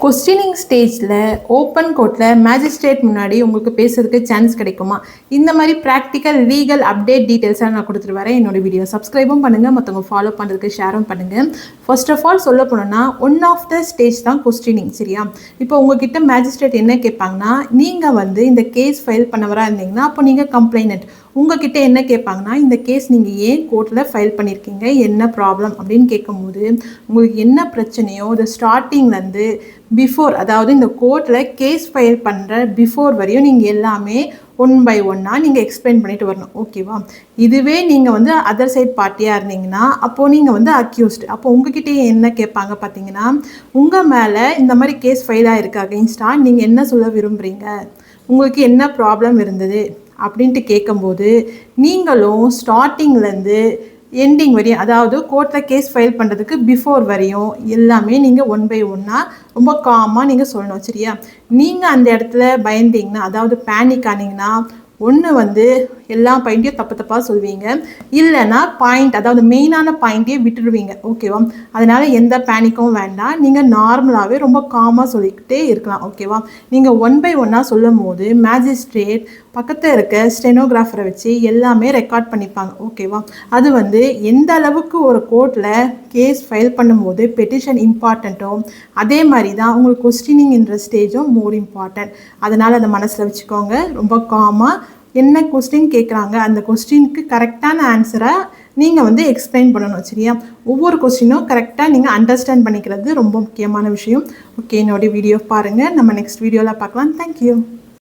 Questioning ஸ்டேஜில் open கோர்ட்டில் magistrate முன்னாடி உங்களுக்கு பேசுறதுக்கு சான்ஸ் கிடைக்குமா? இந்த மாதிரி ப்ராக்டிக்கல் லீகல் அப்டேட் டீட்டெயில்ஸாக நான் கொடுத்துட்டு வரேன். என்னோடய வீடியோ சப்ஸ்கிரைபும் பண்ணுங்கள், மற்றவங்க ஃபாலோ பண்ணுறதுக்கு ஷேரும் பண்ணுங்கள். ஃபர்ஸ்ட் ஆஃப் ஆல் சொல்ல போனோன்னா ஒன் ஆஃப் த ஸ்டேஜ் தான் கொஸ்டினிங். சரியா? இப்போ உங்ககிட்ட மேஜிஸ்ட்ரேட் என்ன கேட்பாங்கன்னா, நீங்கள் இந்த கேஸ் ஃபைல் பண்ணவராக இருந்தீங்கன்னா அப்போ நீங்கள் கம்ப்ளைனட். உங்ககிட்ட என்ன கேட்பாங்கன்னா, இந்த கேஸ் நீங்கள் ஏன் கோர்ட்டில் ஃபைல் பண்ணியிருக்கீங்க, என்ன ப்ராப்ளம் அப்படின்னு கேட்கும்போது உங்களுக்கு என்ன பிரச்சனையோ அது ஸ்டார்டிங்லேருந்து பிஃபோர், அதாவது இந்த கோர்ட்டில் கேஸ் ஃபைல் பண்ணுற பிஃபோர் வரையும் நீங்கள் எல்லாமே ஒன் பை ஒன்னாக நீங்கள் எக்ஸ்பிளைன் பண்ணிட்டு வரணும். ஓகேவா? இதுவே நீங்கள் அதர் சைட் பார்ட்டியாக இருந்தீங்கன்னா அப்போது நீங்கள் அக்யூஸ்டு. அப்போ உங்ககிட்ட என்ன கேட்பாங்க பார்த்தீங்கன்னா, உங்கள் மேலே இந்த மாதிரி கேஸ் ஃபைல் ஆகிருக்கு அகெயின்ஸ்டாக, நீங்கள் என்ன சொல்ல விரும்புகிறீங்க, உங்களுக்கு என்ன ப்ராப்ளம் இருந்தது அப்படின்ட்டு கேட்கும்போது நீங்களும் ஸ்டார்டிங்லேருந்து எண்டிங் வரையும், அதாவது கோர்ட்டில் கேஸ் ஃபைல் பண்ணுறதுக்கு பிஃபோர் வரையும் எல்லாமே நீங்கள் ஒன் பை ஒன்னாக ரொம்ப காமாக நீங்கள் சொல்லணும். சரியா? நீங்கள் அந்த இடத்துல பயந்தீங்கன்னா, அதாவது பேனிக் ஆனீங்கன்னா, ஒன்று எல்லா பாயிண்ட்டையும் தப்பாக சொல்வீங்க, இல்லைன்னா பாயிண்ட், அதாவது மெயினான பாயிண்ட்டையே விட்டுடுவீங்க. ஓகேவா? அதனால் எந்த பேனிக்கும் வேண்டாம், நீங்கள் நார்மலாகவே ரொம்ப காமாக சொல்லிக்கிட்டே இருக்கலாம். ஓகேவா? நீங்கள் ஒன் பை ஒன்னாக சொல்லும் போது மேஜிஸ்ட்ரேட் பக்கத்தில் இருக்க ஸ்டெனோகிராஃபரை வச்சு எல்லாமே ரெக்கார்ட் பண்ணிப்பாங்க. ஓகேவா? அது எந்த அளவுக்கு ஒரு கோர்ட்டில் கேஸ் ஃபைல் பண்ணும்போது பெட்டிஷன் இம்பார்ட்டண்ட்டோ அதே மாதிரி தான் உங்களுக்கு கொஸ்டினிங் என்ற ஸ்டேஜும் மோர் இம்பார்ட்டன்ட். அதனால் அதை மனசில் வச்சுக்கோங்க. ரொம்ப காமாக என்ன கொஸ்டின் கேட்குறாங்க அந்த கொஸ்டினுக்கு கரெக்டான ஆன்சரை நீங்கள் எக்ஸ்பிளைன் பண்ணணும். சரியா? ஒவ்வொரு கொஸ்டினும் கரெக்டாக நீங்கள் அண்டர்ஸ்டாண்ட் பண்ணிக்கிறது ரொம்ப முக்கியமான விஷயம். ஓகே, என்னோடய வீடியோ பாருங்கள். நம்ம நெக்ஸ்ட் வீடியோவில் பார்க்கலாம். தேங்க்யூ.